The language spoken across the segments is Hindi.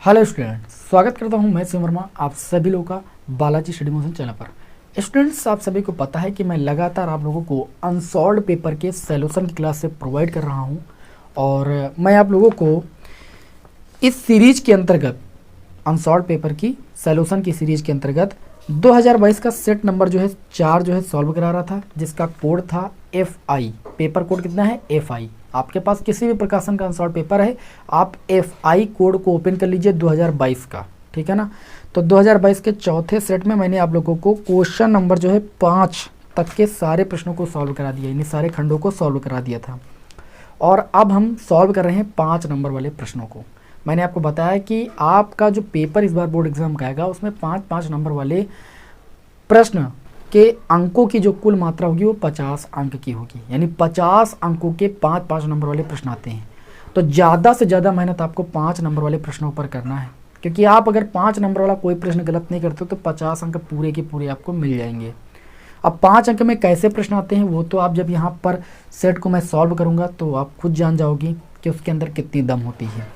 हेलो स्टूडेंट, स्वागत करता हूं मैं शिव वर्मा आप सभी लोगों का बालाजी स्टडी मोशन चैनल पर। स्टूडेंट्स, आप सभी को पता है कि मैं लगातार आप लोगों को अनसॉल्व्ड पेपर के सॉल्यूशन की क्लास से प्रोवाइड कर रहा हूं और मैं आप लोगों को इस सीरीज के अंतर्गत अनसॉल्व्ड पेपर की सॉल्यूशन की सीरीज के अंतर्गत 2022 का सेट नंबर जो है 4 जो है सॉल्व करा रहा था, जिसका कोड था FI। पेपर कोड कितना है? FI। आपके पास किसी भी प्रकाशन का अनसॉल्व पेपर है, आप FI कोड को ओपन कर लीजिए 2022 का, ठीक है ना। तो 2022 के चौथे सेट में मैंने आप लोगों को क्वेश्चन नंबर जो है 5 तक के सारे प्रश्नों को सॉल्व करा दिया, यानी सारे खंडों को सॉल्व करा दिया था। और अब हम सॉल्व कर रहे हैं 5 नंबर वाले प्रश्नों को। मैंने आपको बताया कि आपका जो पेपर इस बार बोर्ड एग्जाम का आएगा उसमें 5-5 नंबर वाले प्रश्न के अंकों की जो कुल मात्रा होगी वो 50 अंक की होगी, यानी 50 अंकों के 5-5 नंबर वाले प्रश्न आते हैं। तो ज़्यादा से ज़्यादा मेहनत आपको 5 नंबर वाले प्रश्नों पर करना है, क्योंकि आप अगर 5 नंबर वाला कोई प्रश्न गलत नहीं करते तो 50 अंक पूरे के पूरे आपको मिल जाएंगे। अब 5 अंक में कैसे प्रश्न आते हैं वो तो आप जब यहाँ पर सेट को मैं सॉल्व करूँगा तो आप खुद जान जाओगी कि उसके अंदर कितनी दम होती है।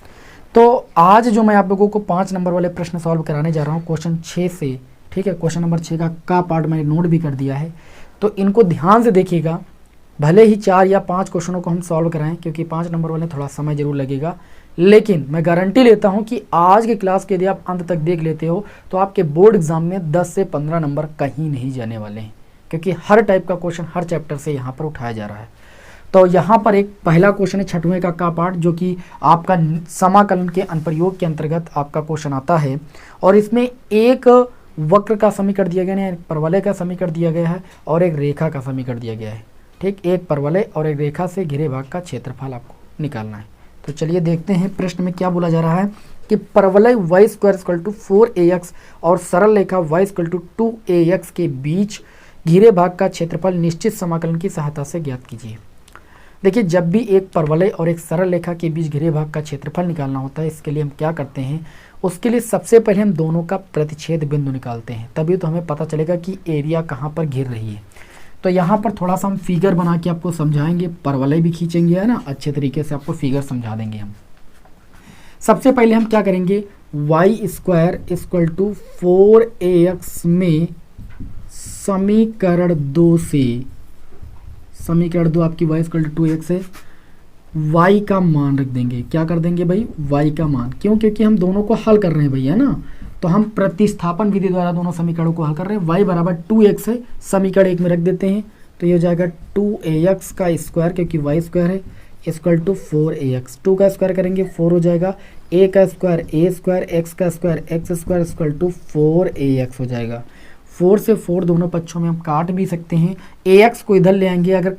तो आज जो मैं आप लोगों को 5 नंबर वाले प्रश्न सॉल्व कराने जा रहा हूँ क्वेश्चन 6 से, ठीक है। क्वेश्चन नंबर 6 का पार्ट मैंने नोट भी कर दिया है, तो इनको ध्यान से देखिएगा। भले ही 4 या 5 क्वेश्चनों को हम सॉल्व कराएं, क्योंकि 5 नंबर वाले थोड़ा समय जरूर लगेगा, लेकिन मैं गारंटी लेता हूं कि आज की क्लास के यदि आप अंत तक देख लेते हो तो आपके बोर्ड एग्जाम में 10 से 15 नंबर कहीं नहीं जाने वाले हैं, क्योंकि हर टाइप का क्वेश्चन हर चैप्टर से यहाँ पर उठाया जा रहा है। तो यहाँ पर एक पहला क्वेश्चन है 6वें का पार्ट, जो कि आपका समाकलन के अनुप्रयोग के अंतर्गत आपका क्वेश्चन आता है। और इसमें एक वक्र का समीकरण दिया गया है, एक परवलय का समीकरण दिया गया है और एक रेखा का समीकरण दिया गया है, ठीक। एक परवलय और एक रेखा से घिरे भाग का क्षेत्रफल आपको निकालना है। तो चलिए देखते हैं प्रश्न में क्या बोला जा रहा है कि परवलय y² 4ax और सरल रेखा y 2ax के बीच घिरे भाग का क्षेत्रफल निश्चित समाकलन की सहायता से ज्ञात कीजिए। देखिए, जब भी एक परवलय और एक सरल रेखा के बीच घिरे भाग का क्षेत्रफल निकालना होता है, इसके लिए हम क्या करते हैं, उसके लिए सबसे पहले हम दोनों का प्रतिच्छेद बिंदु निकालते हैं, तभी तो हमें पता चलेगा कि एरिया कहाँ पर घिर रही है। तो यहाँ पर थोड़ा सा हम फिगर बना के आपको समझाएंगे, परवलय भी खींचेंगे, है ना, अच्छे तरीके से आपको फिगर समझा देंगे हम। सबसे पहले हम क्या करेंगे, y² 4ax में समीकरण 2 से, समीकरण 2 आपकी y 2ax है, y का मान रख देंगे। क्या कर देंगे भाई? y का मान। क्यों? क्योंकि हम दोनों को हल कर रहे हैं भैया ना, तो हम प्रतिस्थापन विधि द्वारा दोनों समीकरणों को हल कर रहे हैं। y बराबर 2x है, समीकरण 1 में रख देते हैं, तो ये हो जाएगा 2ax का स्क्वायर, क्योंकि y स्क्वायर है, इक्वल टू 4ax। 2 का स्क्वायर करेंगे 4 हो जाएगा, a का स्क्वायर a स्क्वायर, x का square x square equal to 4ax हो जाएगा। 4 से 4 दोनों पक्षों में हम काट भी सकते हैं, ax को इधर ले आएंगे, अगर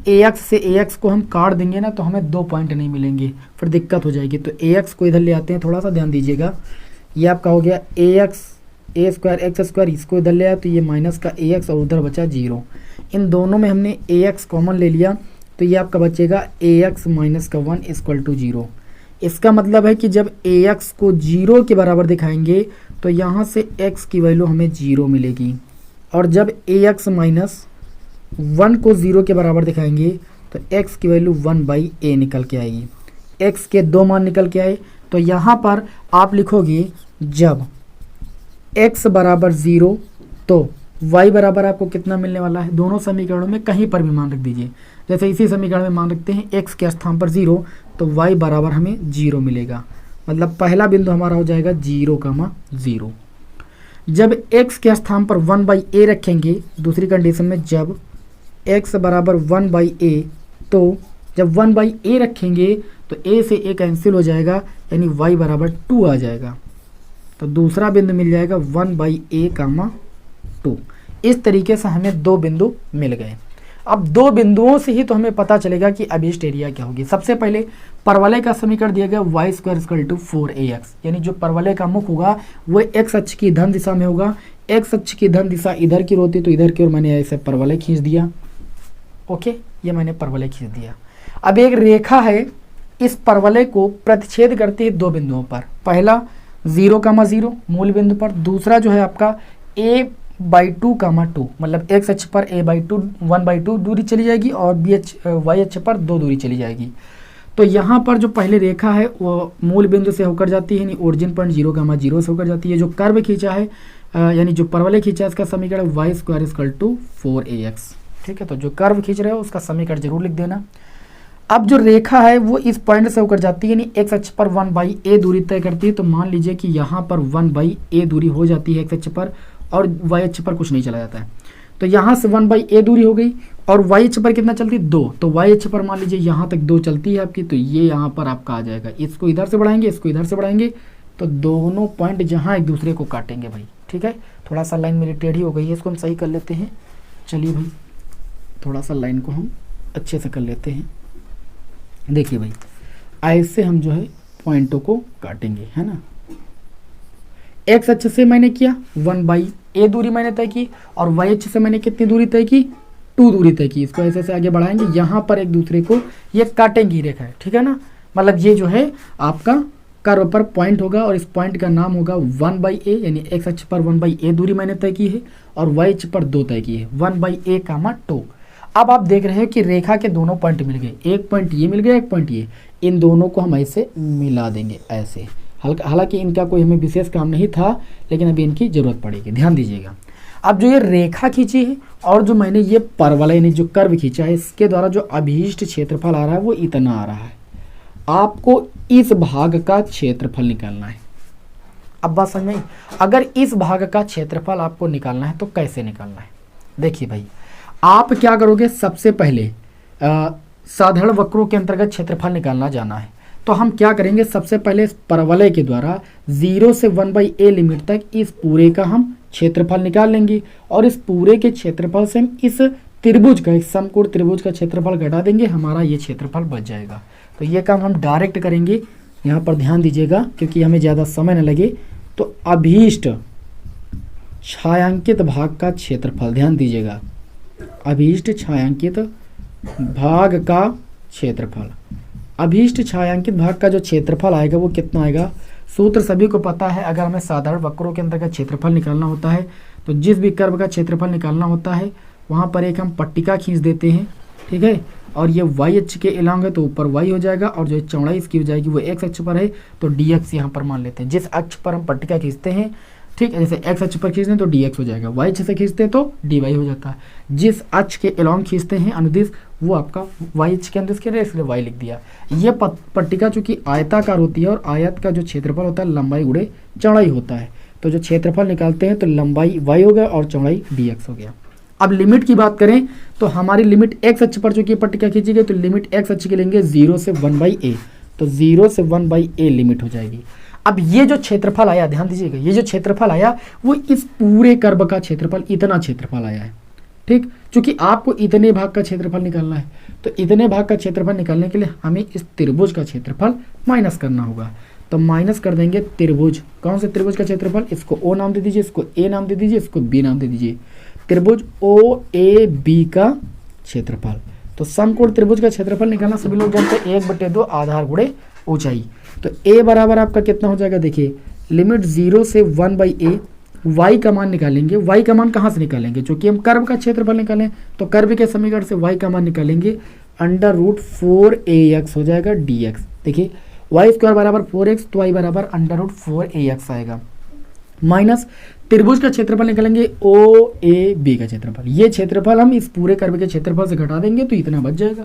ax से ax को हम काट देंगे ना तो हमें 2 पॉइंट नहीं मिलेंगे, फिर दिक्कत हो जाएगी। तो ax को इधर ले आते हैं, थोड़ा सा ध्यान दीजिएगा। ये आपका हो गया ax a square x square, इसको इधर ले आया तो ये माइनस का ax और उधर बचा 0। इन दोनों में हमने ax कॉमन ले लिया, तो ये आपका बचेगा ax माइनस का 1 इक्वल टू 0। इसका मतलब है कि जब ax को 0 के बराबर दिखाएंगे तो यहाँ से x की वैल्यू हमें 0 मिलेगी, और जब ax माइनस 1 को 0 के बराबर दिखाएंगे तो x की वैल्यू 1/a निकल के आएगी। x के 2 मान निकल के आए, तो यहाँ पर आप लिखोगे जब x बराबर 0 तो y बराबर आपको कितना मिलने वाला है। दोनों समीकरणों में कहीं पर भी मान रख दीजिए, जैसे इसी समीकरण में मान रखते हैं x के स्थान पर 0, तो y बराबर हमें 0 मिलेगा। मतलब पहला बिंदु हमारा हो जाएगा 0,0। जब x के स्थान पर 1/a रखेंगे, दूसरी कंडीशन में जब x बराबर 1/a, तो जब 1/a रखेंगे तो a से a कैंसिल हो जाएगा, यानी y बराबर 2 आ जाएगा। तो दूसरा बिंदु मिल जाएगा 1/a, 2। इस तरीके से हमें 2 बिंदु मिल गए। अब 2 बिंदुओं से ही तो हमें पता चलेगा कि अभिष्ट एरिया क्या होगी। सबसे पहले परवलय का समीकरण दिया गया y² 4ax, यानी जो परवलय का मुख होगा वो x अक्ष की धन दिशा में होगा। x अक्ष की धन दिशा इधर की होती तो इधर की ओर मैंने ऐसे परवलय खींच दिया। ओके, ये मैंने परवलय खींच दिया। अब एक रेखा है, इस परवलय को प्रतिच्छेद करती है 2 बिंदुओं पर। पहला 0,0 मूल बिंदु पर, दूसरा जो है आपका a/2, 2, मतलब x अक्ष पर a/2 1/2 दूरी चली जाएगी और y अक्ष पर 2 दूरी चली जाएगी। तो यहाँ पर जो पहले रेखा है वो मूल बिंदु से होकर जाती है, यानी ओरिजिन पॉइंट 0, 0 से होकर जाती है। जो कर्व खींचा है यानी जो परवलय खींचा है इसका समीकरण y² = 4ax। ठीक है, तो जो कर्व खींच रहे हो उसका समीकरण जरूर लिख देना। अब जो रेखा है वो इस पॉइंट से होकर जाती है, यानी x अक्ष पर 1/a दूरी तय करती है। तो मान लीजिए कि यहाँ पर 1/a दूरी हो जाती है x अक्ष पर, और y अक्ष पर कुछ नहीं चला जाता है। तो यहाँ से 1/a दूरी हो गई, और y अक्ष पर कितना चलती है 2। तो y अक्ष पर मान लीजिए यहाँ तक 2 चलती है आपकी, तो ये यहाँ पर आपका आ जाएगा। इसको इधर से बढ़ाएंगे, इसको इधर से बढ़ाएंगे, तो दोनों पॉइंट जहाँ एक दूसरे को काटेंगे भाई। ठीक है, थोड़ा सा लाइन मेरी टेढ़ी हो गई है, इसको हम सही कर लेते हैं। चलिए भाई, थोड़ा सा लाइन को हम अच्छे से कर लेते हैं। देखिए भाई, ऐसे हम जो है पॉइंटों को काटेंगे, है ना। एक्स अक्ष से मैंने किया 1/a दूरी मैंने तय की, और वाई अक्ष से मैंने कितनी दूरी तय की 2 दूरी तय की। इसको ऐसे से आगे बढ़ाएंगे, यहाँ पर एक दूसरे को ये काटेंगी रेखा है। ठीक है ना, मतलब ये जो है आपका कर्व पर पॉइंट होगा, और इस पॉइंट का नाम होगा 1/a, यानी एक्स अक्ष पर 1/a दूरी मैंने तय की है, और वाई अक्ष पर 2 तय की है, 1/a, 2। अब आप देख रहे हो कि रेखा के दोनों पॉइंट मिल गए, एक पॉइंट ये मिल गया, एक पॉइंट ये। इन दोनों को हम ऐसे मिला देंगे ऐसे। हालांकि इनका कोई हमें विशेष काम नहीं था, लेकिन अभी इनकी जरूरत पड़ेगी, ध्यान दीजिएगा। अब जो ये रेखा खींची है और जो मैंने ये परवलय यानी जो कर्व खींचा है, इसके द्वारा जो अभीष्ट क्षेत्रफल आ रहा है वो इतना आ रहा है। आपको इस भाग का क्षेत्रफल निकालना है। अब बात समझ में आई? अगर इस भाग का क्षेत्रफल आपको निकालना है तो कैसे निकालना है? देखिए भाई, आप क्या करोगे, सबसे पहले साधारण वक्रों के अंतर्गत क्षेत्रफल निकालना जाना है। तो हम क्या करेंगे, सबसे पहले इस परवलय के द्वारा 0 से 1/a लिमिट तक इस पूरे का हम क्षेत्रफल निकाल लेंगे, और इस पूरे के क्षेत्रफल से हम इस त्रिभुज का, इस समकोण त्रिभुज का क्षेत्रफल घटा देंगे, हमारा ये क्षेत्रफल बच जाएगा। तो ये काम हम डायरेक्ट करेंगे। यहाँ पर ध्यान दीजिएगा क्योंकि हमें ज़्यादा समय न लगे। तो अभीष्ट छायांकित भाग का क्षेत्रफल, ध्यान दीजिएगा, अभीष्ट छायांकित भाग का क्षेत्रफल, अभीष्ट छायांकित भाग का जो क्षेत्रफल आएगा वो कितना आएगा? सूत्र सभी को पता है। अगर हमें साधारण वक्रों के अंतर्गत क्षेत्रफल निकालना होता है तो जिस भी कर्व का क्षेत्रफल निकालना होता है वहाँ पर एक हम पट्टिका खींच देते हैं। ठीक है, और ये y अक्ष के अलॉन्ग है तो ऊपर y हो जाएगा, और जो चौड़ाई इसकी हो जाएगी वो x अक्ष पर है तो dx यहाँ पर मान लेते हैं। जिस अक्ष पर हम पट्टिका खींचते हैं, ठीक है, जैसे x अक्ष पर खींचते हैं तो dx हो जाएगा, y अक्ष से खींचते हैं तो dy हो जाता है। जिस अक्ष के अलॉन्ग खींचते हैं अनुदिश, वो आपका y अक्ष के अनुदिश के लिए, इसलिए y लिख दिया। ये पट्टिका चूंकि आयताकार होती है और आयत का जो क्षेत्रफल होता है लंबाई गुणे चौड़ाई होता है, तो जो क्षेत्रफल निकालते हैं तो लंबाई y हो गया और चौड़ाई dx हो गया। अब लिमिट की बात करें तो हमारी लिमिट x अक्ष पर चूंकि पट्टिका खींची गई तो लिमिट x अक्ष की लेंगे 0 से 1/a, तो 0 से 1/a लिमिट हो जाएगी। अब ये जो क्षेत्रफल आया, ध्यान दीजिएगा, ये जो क्षेत्रफल आया वो इस पूरे कर्व का क्षेत्रफल, इतना क्षेत्रफल आया है। ठीक, क्योंकि आपको इतने भाग का क्षेत्रफल निकालना है, तो इतने भाग का क्षेत्रफल निकालने के लिए हमें इस त्रिभुज का क्षेत्रफल माइनस करना होगा। तो माइनस कर देंगे त्रिभुज, कौन से त्रिभुज का क्षेत्रफल, इसको O नाम दे दीजिए, इसको A नाम दे दीजिए, इसको B नाम दे दीजिए। त्रिभुज OAB का क्षेत्रफल। तो समकोण त्रिभुज का क्षेत्रफल निकालना सभी लोग जानते हैं, 1/2 आधार गुणे ऊंचाई। तो A बराबर आपका कितना हो जाएगा, देखिए लिमिट 0 से 1/a, y का मान निकालेंगे। y का मान कहाँ से निकालेंगे, क्योंकि हम कर्व का क्षेत्रफल निकालें तो कर्व के समीकरण से y का मान निकालेंगे, √4ax हो जाएगा dx। देखिए y² बराबर 4x, तो y बराबर √4ax आएगा, माइनस त्रिभुज का क्षेत्रफल निकालेंगे OAB का क्षेत्रफल। ये क्षेत्रफल हम इस पूरे कर्व के क्षेत्रफल से घटा देंगे तो इतना बच जाएगा।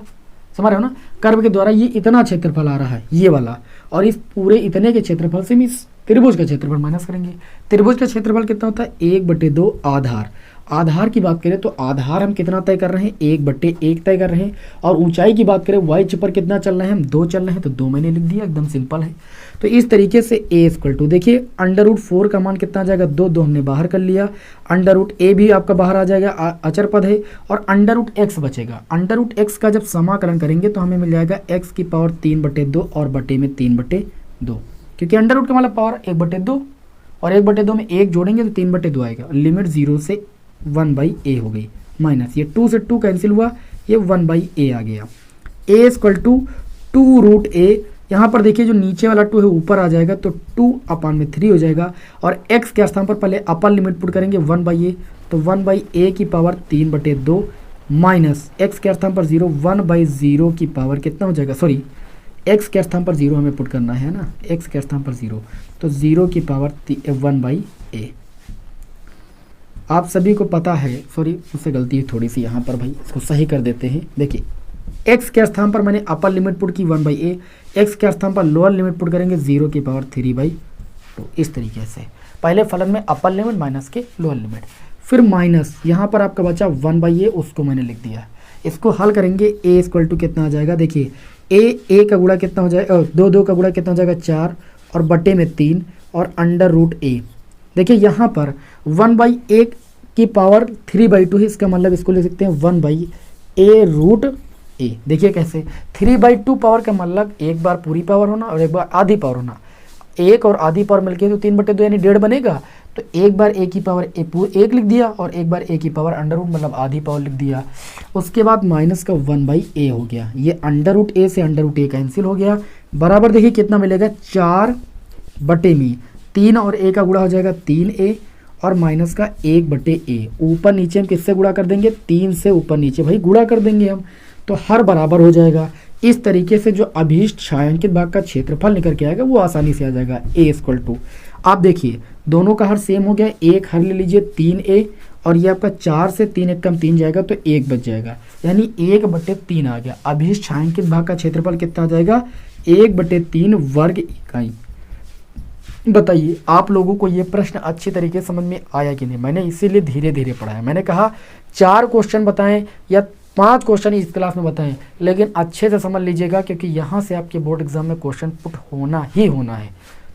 समझ रहे हो ना, कर्व के द्वारा ये इतना क्षेत्रफल आ रहा है ये वाला, और इस पूरे इतने के क्षेत्रफल से हम इस त्रिभुज का क्षेत्रफल माइनस करेंगे। त्रिभुज का क्षेत्रफल कितना होता है, 1/2 आधार। आधार की बात करें तो आधार हम कितना तय कर रहे हैं, 1/1 तय कर रहे हैं। और ऊंचाई की बात करें y अक्ष पर कितना चल रहे हैं, हम 2 चल रहे हैं, तो 2 मैंने लिख दिया, एकदम सिंपल है। तो इस तरीके से a देखिए √4 का मान कितना आ जाएगा, 2 हमने बाहर कर लिया, √a भी आपका बाहर आ जाएगा, अचर पद है, और √x बचेगा। √x का जब समाकलन करेंगे तो हमें मिल जाएगा x की पावर 3/2 और बटे में 3/2, क्योंकि √ का मतलब पावर 1/2 और 1/2 में 1 जोड़ेंगे तो 3/2 आएगा। लिमिट 0 से 1/a हो गई, माइनस ये 2 से 2 कैंसिल हुआ, ये 1/a आ गया। a = 2√a, यहाँ पर देखिए जो नीचे वाला 2 है ऊपर आ जाएगा तो 2/3 हो जाएगा, और x के स्थान पर पहले अपर लिमिट पुट करेंगे 1/a, तो 1/a की पावर 3/2 माइनस x के स्थान पर 0, 1/0 की पावर कितना हो जाएगा, सॉरी एक्स के स्थान पर 0 हमें पुट करना है ना, एक्स के स्थान पर 0, तो 0 की पावर 1/a। आप सभी को पता है, सॉरी मुझसे गलती है थोड़ी सी यहाँ पर भाई, इसको सही कर देते हैं। देखिए एक्स के स्थान पर मैंने अपर लिमिट पुट की 1/a, एक्स के स्थान पर लोअर लिमिट पुट करेंगे 0 की पावर 3/2। इस तरीके से पहले फलन में अपर लिमिट माइनस के लोअर लिमिट, फिर माइनस यहाँ पर आपका बचा 1/a, उसको मैंने लिख दिया। इसको हल करेंगे, a इक्वल टू कितना आ जाएगा, देखिए a का गुणा कितना हो जाएगा, 2 का गुणा कितना हो जाएगा 4, और बटे में 3, और √a। देखिए यहाँ पर 1/a की पावर 3/2 है, इसका मतलब इसको ले सकते हैं 1/a√a। देखिए कैसे, 3/2 पावर का मतलब एक बार पूरी पावर होना और एक बार आधी पावर होना, एक और आधी पावर मिलके तो 3/2 यानी 1.5 बनेगा। तो एक बार a की पावर 1 लिख दिया और एक बार a की पावर √ मतलब आधी पावर लिख दिया। उसके बाद माइनस का 1/a हो गया, ये √a से √a कैंसिल हो गया, बराबर देखिए कितना मिलेगा 4/3 और a का गुणा हो जाएगा 3a और माइनस का 1/a। ऊपर नीचे हम किससे गुणा कर देंगे, 3 से ऊपर नीचे भाई गुणा कर देंगे हम, तो हर बराबर हो जाएगा। इस तरीके से जो अभीष्ट छायांकित भाग का क्षेत्रफल निकल के आएगा वो आसानी से आ जाएगा। a इक्वल टू, आप देखिए दोनों का हर सेम हो गया, एक हर ले लीजिए 3a और ये आपका 4 से 3 एक कम 3 जाएगा तो 1 बच जाएगा, यानी 1/3 आ गया। अभीष्ट छायांकित भाग का क्षेत्रफल कितना आ जाएगा, 1/3 वर्ग इकाई। बताइए आप लोगों को ये प्रश्न अच्छी तरीके से समझ में आया कि नहीं। मैंने इसीलिए धीरे धीरे पढ़ाया, मैंने कहा 4 क्वेश्चन बताएं या 5 क्वेश्चन इस क्लास में बताएं, लेकिन अच्छे से समझ लीजिएगा क्योंकि यहाँ से आपके बोर्ड एग्जाम में क्वेश्चन पुट होना ही होना है।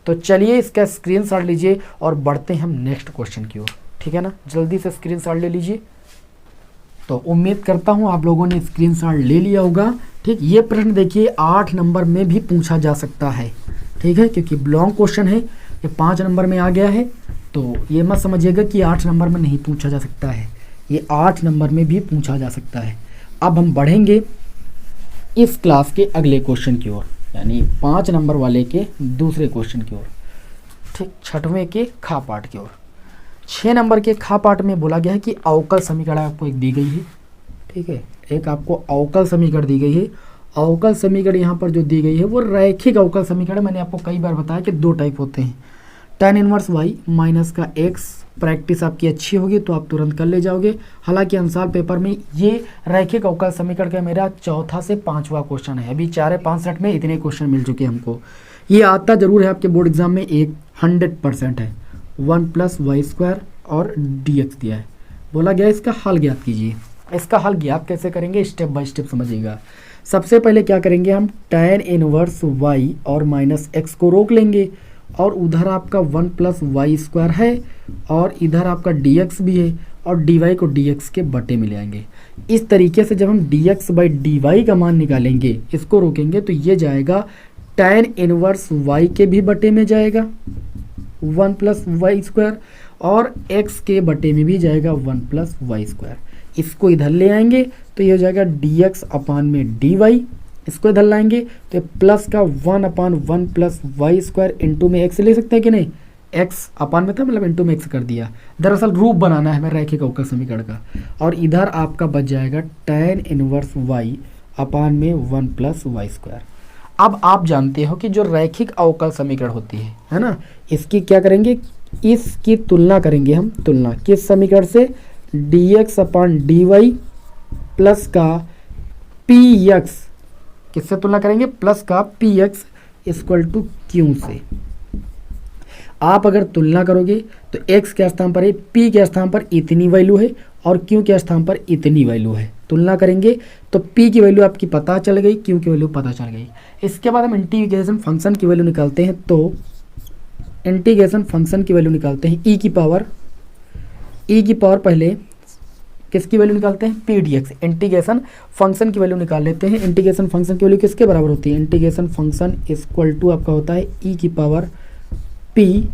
तो चलिए इसका स्क्रीनशॉट लीजिए और बढ़ते हैं हम नेक्स्ट क्वेश्चन की ओर, ठीक है ना। जल्दी से स्क्रीनशॉट ले लीजिए। तो उम्मीद करता हूँ आप लोगों ने स्क्रीनशॉट ले लिया होगा। ठीक, ये प्रश्न देखिए 8 नंबर में भी पूछा जा सकता है, ठीक है, क्योंकि लॉन्ग क्वेश्चन है, ये 5 नंबर में आ गया है। तो ये मत समझिएगा कि 8 नंबर में नहीं पूछा जा सकता है, ये 8 नंबर में भी पूछा जा सकता है। अब हम बढ़ेंगे इस क्लास के अगले क्वेश्चन की ओर, यानी 5 नंबर वाले के दूसरे क्वेश्चन की ओर, ठीक, 6वें के खा पाठ की ओर। 6 नंबर के खा पाठ में बोला गया है कि अवकल समीकरण आपको एक दी गई है, ठीक है, एक आपको अवकल समीकरण दी गई है। अवकल समीकरण यहाँ पर जो दी गई है वो रैखिक अवकल समीकरण। मैंने आपको कई बार बताया कि 2 टाइप होते हैं, tan इनवर्स y माइनस का x। प्रैक्टिस आपकी अच्छी होगी तो आप तुरंत कर ले जाओगे। हालांकि अंसार पेपर में ये रैखिक अवकल समीकरण का मेरा 4था से 5वां क्वेश्चन है। अभी 4-5 में इतने क्वेश्चन मिल चुके हैं हमको। ये आता जरूर है आपके बोर्ड एग्जाम में, 100% है। 1 + y² और dx दिया है, बोला गया इसका हल ज्ञात कीजिए। इसका हल ज्ञात कैसे करेंगे, स्टेप बाय स्टेप समझिएगा। सबसे पहले क्या करेंगे हम, tan इनवर्स y और माइनस x को रोक लेंगे और उधर आपका 1 + y² है और इधर आपका dx भी है और dy को dx के बटे में ले आएंगे। इस तरीके से जब हम dx/dy का मान निकालेंगे, इसको रोकेंगे, तो ये जाएगा tan इनवर्स y के भी बटे में जाएगा 1 + y² और x के बटे में भी जाएगा 1 + y²। इसको इधर ले आएंगे तो ये हो जाएगा dx/dy। इसको इधर लाएंगे तो प्लस का 1/1 + y² इंटू में x ले सकते हैं कि नहीं, x अपान में था मतलब इंटू में x कर दिया। दरअसल रूप बनाना है हमें रैखिक अवकल समीकरण का। और इधर आपका बच जाएगा tan इनवर्स y अपान में 1 + y²। अब आप जानते हो कि जो रैखिक अवकल समीकरण होती है ना, इसकी क्या करेंगे, इसकी तुलना करेंगे हम। तुलना किस समीकरण से, dx/dy प्लस का px, किससे तुलना करेंगे, प्लस का px = q से। आप अगर तुलना करोगे तो x के स्थान पर है, p के स्थान पर इतनी वैल्यू है और q के स्थान पर इतनी वैल्यू है। तुलना करेंगे तो p की वैल्यू आपकी पता चल गई, q की वैल्यू पता चल गई। इसके बाद हम इंटीग्रेशन फंक्शन की वैल्यू निकालते हैं। तो इंटीग्रेशन फंक्शन की वैल्यू निकालते हैं, e की पावर पहले किसकी वैल्यू निकालते हैं, P D x. Integration function की वैल्यू निकाल लेते हैं। इंटीग्रेशन फंक्शन की वैल्यू किसके बराबर होती है, इंटीग्रेशन फंक्शन इक्वल टू आपका होता है ई की पावर पी,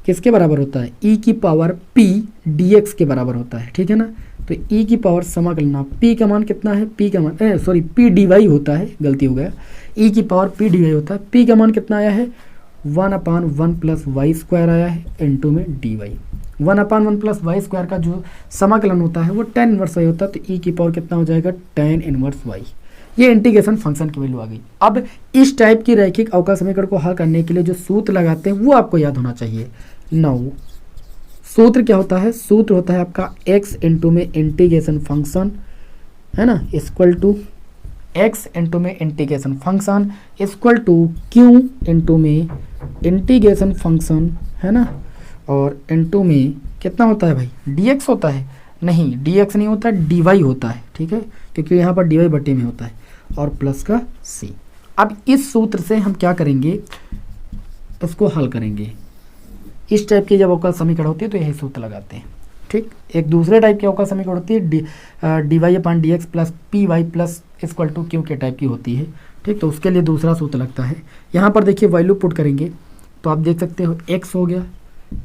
किसके बराबर होता है, ई की पावर पी डी एक्स के बराबर होता है, ठीक है ना। तो ई की पावर समाकलन, पी का मान कितना है, पी का मान सॉरी पी डी वाई होता है, गलती हो गया, ई की पावर पी डी वाई होता है। पी का मान कितना आया है, 1/1 + y² आया है इंटू में डी वाई। 1/1 + y² का जो समाकलन होता है वो tan इनवर्स y होता है। तो e की पावर कितना हो जाएगा, tan इनवर्स y। ये इंटीग्रेशन फंक्शन की वैल्यू आ गई। अब इस टाइप की रैखिक अवकल समीकरण को हल करने के लिए जो सूत्र लगाते हैं वो आपको याद होना चाहिए। नौ सूत्र क्या होता है? सूत्र होता है आपका x इंटू में इंटीग्रेशन फंक्शन, है ना, इक्वल टू x इंटू में integration function equal to q into में इंटीग्रेशन फंक्शन, है ना, और इंटू में कितना होता है भाई? dx होता है? नहीं, dx नहीं होता, dy होता है, ठीक है, क्योंकि यहाँ पर dy बटे में होता है, और प्लस का c। अब इस सूत्र से हम क्या करेंगे, इसको हल करेंगे। इस टाइप की जब अवकल समीकरण होती है तो यही सूत्र लगाते हैं, ठीक। एक दूसरे टाइप की अवकल समीकरण होती है dy upon dx plus py plus equal to q के टाइप की होती है, ठीक। तो उसके लिए दूसरा सूत्र लगता है। यहाँ पर देखिए वैल्यू पुट करेंगे तो आप देख सकते हो x हो गया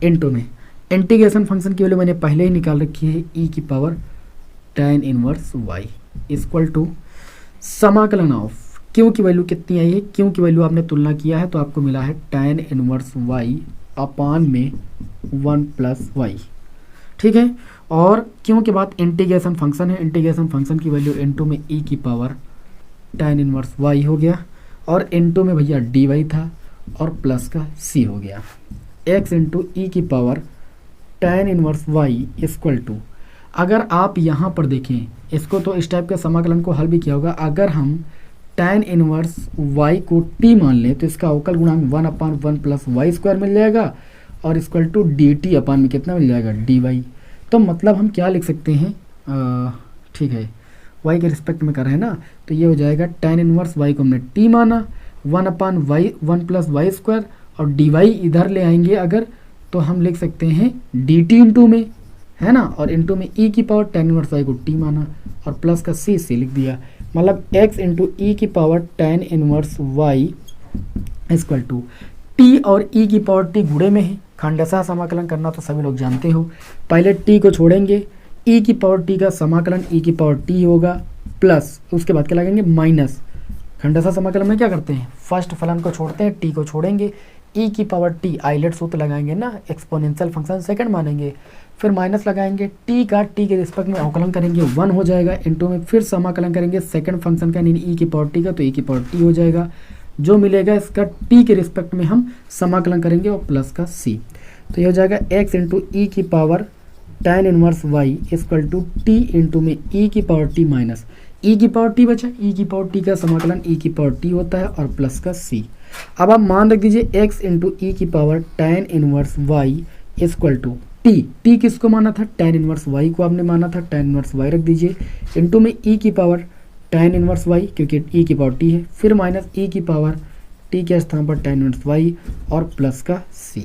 इंटू में इंटीग्रेशन फंक्शन की वैल्यू मैंने पहले ही निकाल रखी है e की power tan inverse y equal to समाकलन ऑफ q की वैल्यू कितनी आई है? q की वैल्यू आपने तुलना किया है तो आपको मिला है tan इनवर्स y अपान में 1 प्लस y, ठीक है। और क्यों के बाद इंटीग्रेशन फंक्शन है, इंटीग्रेशन फंक्शन की वैल्यू इंटू में e की पावर tan इनवर्स y हो गया, और इंटू में भैया dy था, और प्लस का c हो गया। x इंटू ई की power tan inverse y equal to, अगर आप यहाँ पर देखें इसको तो इस टाइप के समाकलन को हल भी किया होगा। अगर हम tan इनवर्स y को t मान लें तो इसका अवकल गुणांक 1 अपान 1 प्लस वाई स्क्वायर मिल जाएगा, और equal to D T upon में कितना मिल जाएगा? D Y. तो मतलब हम क्या लिख सकते हैं, ठीक है, y के रिस्पेक्ट में कर रहे हैं ना, तो ये हो जाएगा tan इनवर्स y को हमने t माना, 1 upon y 1 plus Y square, और डी वाई इधर ले आएंगे अगर तो हम लिख सकते हैं डी टी इंटू में, है ना, और इंटू में e की पावर tan इनवर्स y को t माना, और प्लस का c लिख दिया। मतलब x इंटू ई की power tan inverse y equal to t और e की पावर t गुणे में है। खंडशः समाकलन करना तो सभी लोग जानते हो, पहले t को छोड़ेंगे, e की पावर t का समाकलन e की पावर t होगा, प्लस उसके बाद क्या लगेंगे? माइनस। खंडशः समाकलन में क्या करते हैं? फर्स्ट फलन को छोड़ते हैं, t को छोड़ेंगे, e की पावर t आइलेट सूत्र लगाएंगे ना, एक्सपोनेंशियल फंक्शन सेकंड मानेंगे, फिर माइनस लगाएंगे, t का t के रिस्पेक्ट में अवकलन करेंगे 1 हो जाएगा, इंटू में फिर समाकलन करेंगे सेकंड फंक्शन का यानी e की पावर t का, तो e की पावर t हो जाएगा। जो मिलेगा इसका t के रिस्पेक्ट में हम समाकलन करेंगे, और प्लस का c। तो ये हो जाएगा x इंटू ई की power tan inverse y equal to t into में e की पावर t माइनस e की पावर t बचा, e की पावर t का समाकलन e की पावर t होता है, और प्लस का c। अब आप मान रख दीजिए x इंटू ई की power tan inverse y equal to t किसको माना था? tan इनवर्स y को आपने माना था, tan इनवर्स y रख दीजिए, इंटू में e की पावर tan इनवर्स y क्योंकि e की पावर t है, फिर माइनस e की पावर t के स्थान पर tan इनवर्स y, और प्लस का c।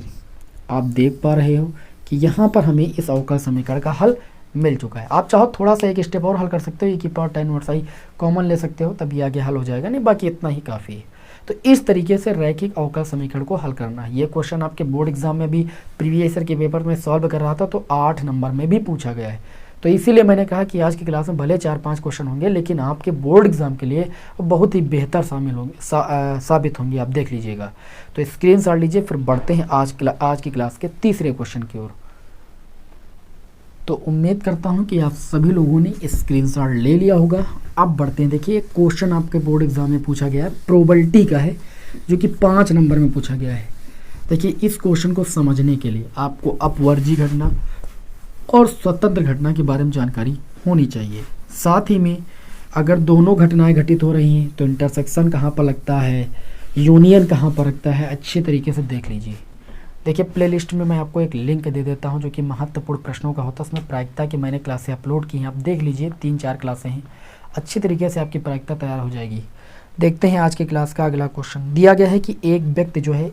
आप देख पा रहे हो कि यहाँ पर हमें इस अवकल समीकरण का हल मिल चुका है। आप चाहो थोड़ा सा एक स्टेप और हल कर सकते हो, e की power tan inverse y common ले सकते हो, तभी आगे हल हो जाएगा, नहीं बाकी इतना ही काफ़ी है। तो इस तरीके से रैखिक अवकल समीकरण को हल करना है। ये क्वेश्चन आपके बोर्ड एग्जाम में भी प्रीवियस ईयर के पेपर में सॉल्व कर रहा था तो 8 नंबर में भी पूछा गया है। तो इसीलिए मैंने कहा कि आज की क्लास में भले 4-5 क्वेश्चन होंगे, लेकिन आपके बोर्ड एग्जाम के लिए बहुत ही बेहतर शामिल होंगे, साबित होंगे, आप देख लीजिएगा। तो स्क्रीनशॉट लीजिए, फिर बढ़ते हैं आज की क्लास के तीसरे क्वेश्चन की ओर। तो उम्मीद करता हूं कि आप सभी लोगों ने स्क्रीनशॉट ले लिया होगा। अब बढ़ते हैं, देखिए एक क्वेश्चन आपके बोर्ड एग्जाम में पूछा गया है, प्रोबेबिलिटी का है, जो कि 5 नंबर में पूछा गया है। देखिए इस क्वेश्चन को समझने के लिए आपको अपवर्जी घटना और स्वतंत्र घटना के बारे में जानकारी होनी चाहिए। साथ ही में अगर दोनों घटनाएं घटित हो रही हैं तो इंटरसेक्शन कहाँ पर लगता है, यूनियन कहाँ पर लगता है, अच्छे तरीके से देख लीजिए। देखिए प्लेलिस्ट में मैं आपको एक लिंक दे देता हूं जो कि महत्वपूर्ण प्रश्नों का होता है, उसमें प्रायिकता की मैंने क्लासें अपलोड की हैं, आप देख लीजिए, 3-4 क्लासें हैं, अच्छी तरीके से आपकी प्रायिकता तैयार हो जाएगी। देखते हैं आज की क्लास का अगला क्वेश्चन। दिया गया है कि एक व्यक्ति जो है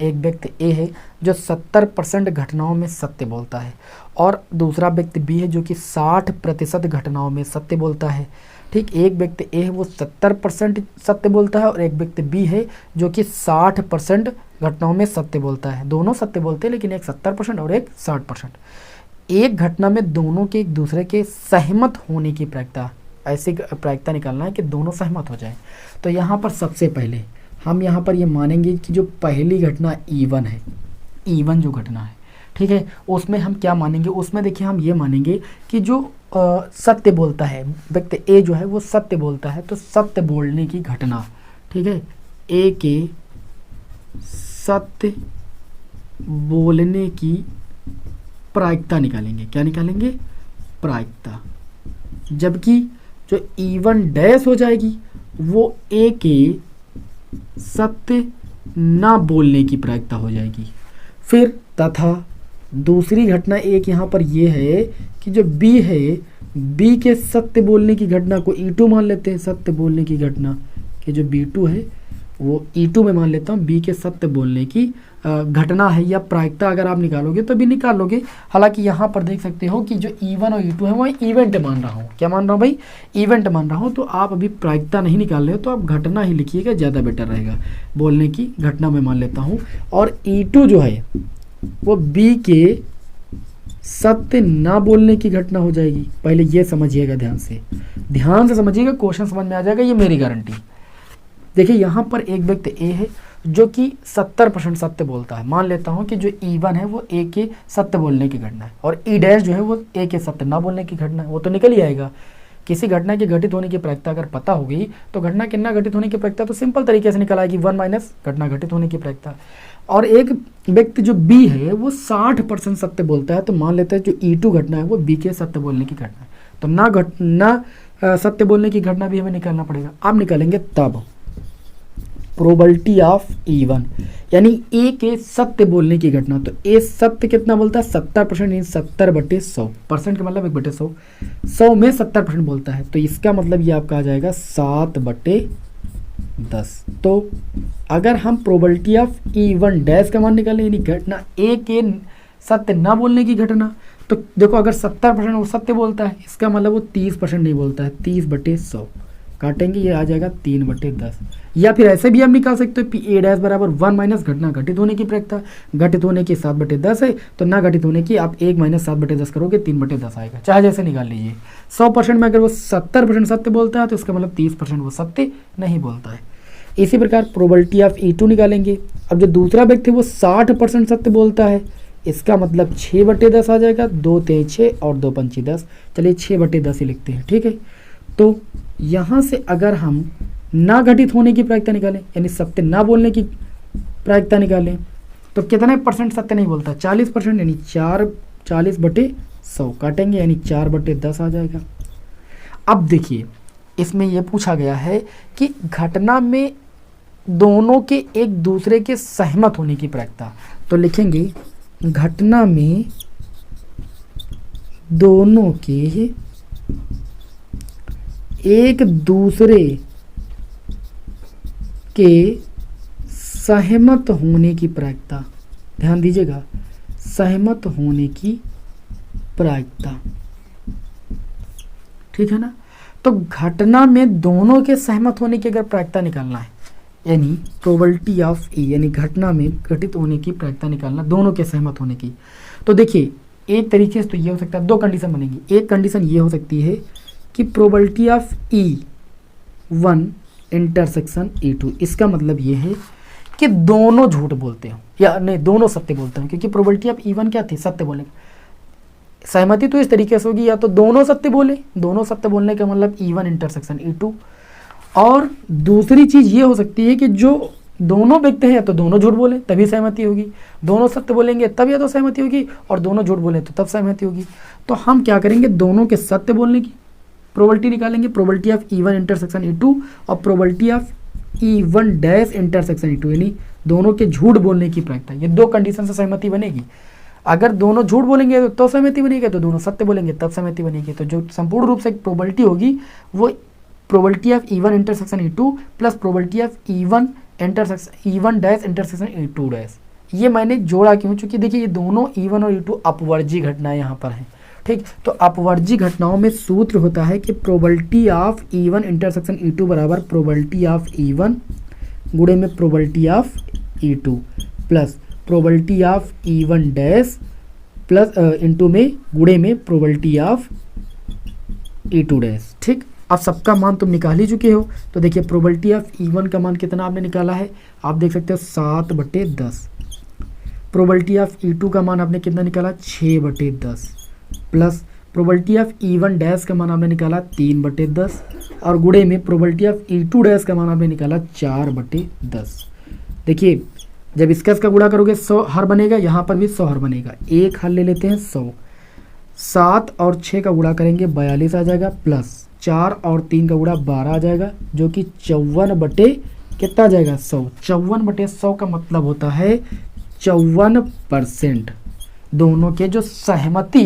एक व्यक्ति ए है जो 70% घटनाओं में सत्य बोलता है, और दूसरा व्यक्ति बी है जो कि 60% घटनाओं में सत्य बोलता है। ठीक, एक व्यक्ति ए है वो 70% सत्य बोलता है, और एक व्यक्ति बी है जो कि 60% घटनाओं में सत्य बोलता है। दोनों सत्य बोलते हैं, लेकिन एक 70% और एक 60%। एक घटना में दोनों के एक दूसरे के सहमत होने की प्रायिकता, ऐसी प्रायिकता निकालना है कि दोनों सहमत हो जाएं। तो यहाँ पर सबसे पहले हम यहाँ पर ये मानेंगे कि जो पहली घटना E1 है, E1 जो घटना है, ठीक है। उसमें हम क्या मानेंगे, उसमें देखिए हम ये मानेंगे कि जो सत्य बोलता है व्यक्ति ए जो है वो सत्य बोलता है, तो सत्य बोलने की घटना, ठीक है, ए के सत्य बोलने की प्रायिकता निकालेंगे। क्या निकालेंगे? प्रायिकता। जबकि जो E1 डैश हो जाएगी वो ए के सत्य ना बोलने की प्रायिकता हो जाएगी। फिर तथा दूसरी घटना एक यहाँ पर ये है कि जो बी है, बी के सत्य बोलने की घटना को E2 मान लेते हैं। सत्य बोलने की घटना कि जो B2 है वो E2 में मान लेता हूँ। बी के सत्य बोलने की घटना है या प्रायिकता अगर आप निकालोगे तो भी निकाल लोगे। हालांकि यहाँ पर देख सकते हो कि जो E1 और E2 है वो इवेंट मान रहा हूँ। क्या मान रहा हूँ भाई? इवेंट मान रहा हूँ। तो आप अभी प्रायिकता नहीं निकाल रहे हो तो आप घटना ही लिखिएगा, ज़्यादा बेटर रहेगा। बोलने की घटना में मान लेता हूँ। और E2 जो है वो बी के सत्य ना बोलने की घटना हो जाएगी। पहले ये समझिएगा, ध्यान से समझिएगा, क्वेश्चन समझ में आ जाएगा, ये मेरी गारंटी। देखिए यहाँ पर एक व्यक्ति ए है जो कि 70% सत्य बोलता है। मान लेता हूँ कि जो E1 है वो ए के सत्य बोलने की घटना है और E डैश जो है वो ए के सत्य ना बोलने की घटना है। वो तो निकल ही आएगा। किसी घटना के घटित होने की प्रायिकता अगर पता होगी तो घटना के ना घटित होने की प्रायिकता तो सिंपल तरीके से निकल आएगी, 1 माइनस घटना घटित होने की प्रायिकता। और एक व्यक्ति जो बी है वो 60% सत्य बोलता है, तो मान लेते हैं जो E2 घटना है वो बी के सत्य बोलने की घटना है। तो ना सत्य बोलने की घटना भी हमें निकालना पड़ेगा। आप निकालेंगे तब प्रोबेबिलिटी ऑफ E1 यानी ए के सत्य बोलने की घटना। तो ए सत्य कितना बोलता है? 70%, 70/100%। का मतलब 1/100, 100 में 70% बोलता है। तो इसका मतलब ये आपका आ जाएगा 7/10। तो अगर हम प्रोबेबिलिटी ऑफ E1 डैश का मान निकालें यानी घटना ए के सत्य ना बोलने की घटना, तो देखो अगर 70% वो सत्य बोलता है, इसका मतलब वो 30% नहीं बोलता है। 30/100 काटेंगे, ये आ जाएगा 3/10। या फिर ऐसे भी हम निकाल सकते हो ए डैश बराबर 1 माइनस घटना घटित होने की प्रायिकता। घटित होने की 7/10 है तो ना घटित होने की आप 1 माइनस 7/10 करोगे, 3/10 आएगा। चाहे जैसे निकाल लीजिए। 100% में अगर वो 70% सत्य बोलता है तो इसका मतलब 30% वो सत्य नहीं बोलता है। इसी प्रकार प्रोबेबिलिटी ऑफ E2 निकालेंगे। अब जो दूसरा व्यक्ति वो 60% सत्य बोलता है, इसका मतलब 6/10 आ जाएगा। 2 3 6 और 2 5 10। चलिए 6/10 ही लिखते हैं, ठीक है। तो यहाँ से अगर हम ना घटित होने की प्रायिकता निकालें यानी सत्य ना बोलने की प्रायिकता निकालें तो कितने परसेंट सत्य नहीं बोलता? 40%, यानी 40/100 काटेंगे यानी 4/10 आ जाएगा। अब देखिए इसमें यह पूछा गया है कि घटना में दोनों के एक दूसरे के सहमत होने की प्रायिकता। तो लिखेंगे घटना में दोनों के एक दूसरे के सहमत होने की प्रायिकता। ध्यान दीजिएगा, सहमत होने की प्रायिकता, ठीक है ना। तो घटना में दोनों के सहमत होने की अगर प्रायिकता निकालना है यानी प्रोबेबिलिटी ऑफ E यानी घटना में घटित होने की प्रायिकता निकालना दोनों के सहमत होने की। तो देखिए एक तरीके से तो ये हो सकता है, दो कंडीशन बनेगी। एक कंडीशन ये हो सकती है कि probability of E1 intersection E2। इसका मतलब ये है कि दोनों झूठ बोलते हो या नहीं दोनों सत्य बोलते हैं, क्योंकि प्रोबेबिलिटी ऑफ E1 क्या थी? सत्य बोलने। सहमति तो इस तरीके से होगी या तो दोनों सत्य बोले, दोनों सत्य बोलने का मतलब E1 इंटरसेक्शन E2। और दूसरी चीज ये हो सकती है कि जो दोनों व्यक्ति हैं या तो दोनों झूठ बोले तभी सहमति होगी, दोनों सत्य बोलेंगे तब या तो सहमति होगी, और दोनों झूठ बोले तो तब सहमति होगी। तो हम क्या करेंगे, दोनों के सत्य बोलने की प्रोबेबिलिटी निकालेंगे, probability of E1 intersection E2 और probability of E1 dash intersection E2 यानी दोनों के झूठ बोलने की प्रायिकता। ये दो कंडीशन से सहमति बनेगी। अगर दोनों झूठ बोलेंगे तो सहमति बनेगी, तो दोनों सत्य बोलेंगे तब सहमति बनेगी। तो जो संपूर्ण रूप से प्रोबेबिलिटी होगी वो probability of E1 intersection E2 plus probability of E1 dash intersection E2 dash. ये मैंने जोड़ा क्यों? चूंकि देखिए ये दोनों E1 और E2 अपवर्जी घटनाएं यहाँ पर हैं, ठीक। तो अपवर्जी घटनाओं में सूत्र होता है कि probability of E1 intersection E2 बराबर प्रोबेबिलिटी ऑफ E1 गुणे में probability of E2 plus probability of E1 dash plus into में गुणे में प्रोबेबिलिटी ऑफ E2 डैश, ठीक। अब सबका मान तुम निकाल ही चुके हो। तो देखिए प्रोबेबिलिटी ऑफ E1 का मान कितना आपने निकाला है, आप देख सकते हो 7/10 प्रोबेबिलिटी ऑफ E2 का मान आपने कितना निकाला 6/10 plus probability of E1 dash का मान आपने निकाला 3/10 और गुणे में प्रोबेबिलिटी ऑफ E2 डैश का मान आपने निकाला 4/10। देखिए जब इसका गुणा करोगे 100 हर बनेगा, यहाँ पर भी 100 हर बनेगा। एक हल ले लेते हैं 100, 7 और 6 का गुणा करेंगे 42 आ जाएगा, प्लस 4 और 3 का गुणा 12 आ जाएगा, जो कि 54 कितना आ जाएगा 100। 54/100 का मतलब होता है 54%। दोनों के जो सहमत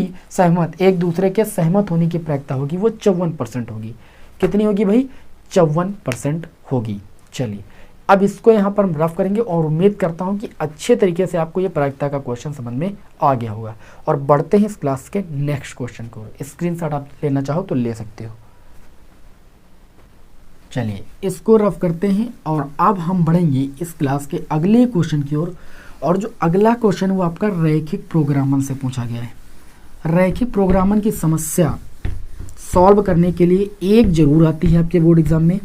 एक दूसरे के सहमत होने की प्रायिकता होगी वो 54% होगी। कितनी होगी भाई 54% होगी। चलिए अब इसको यहाँ पर हम रफ करेंगे और उम्मीद करता हूँ कि अच्छे तरीके से आपको ये प्रायिकता का क्वेश्चन समझ में आ गया होगा। और बढ़ते हैं इस क्लास के नेक्स्ट क्वेश्चन को। स्क्रीनशॉट आप लेना चाहो तो ले सकते हो। चलिए इसको रफ करते हैं और अब हम बढ़ेंगे इस क्लास के अगले क्वेश्चन की ओर। और जो अगला क्वेश्चन वो आपका रैखिक प्रोग्रामन से पूछा गया है। रैखिक प्रोग्रामन की समस्या सॉल्व करने के लिए एक जरूर आती है आपके बोर्ड एग्जाम में,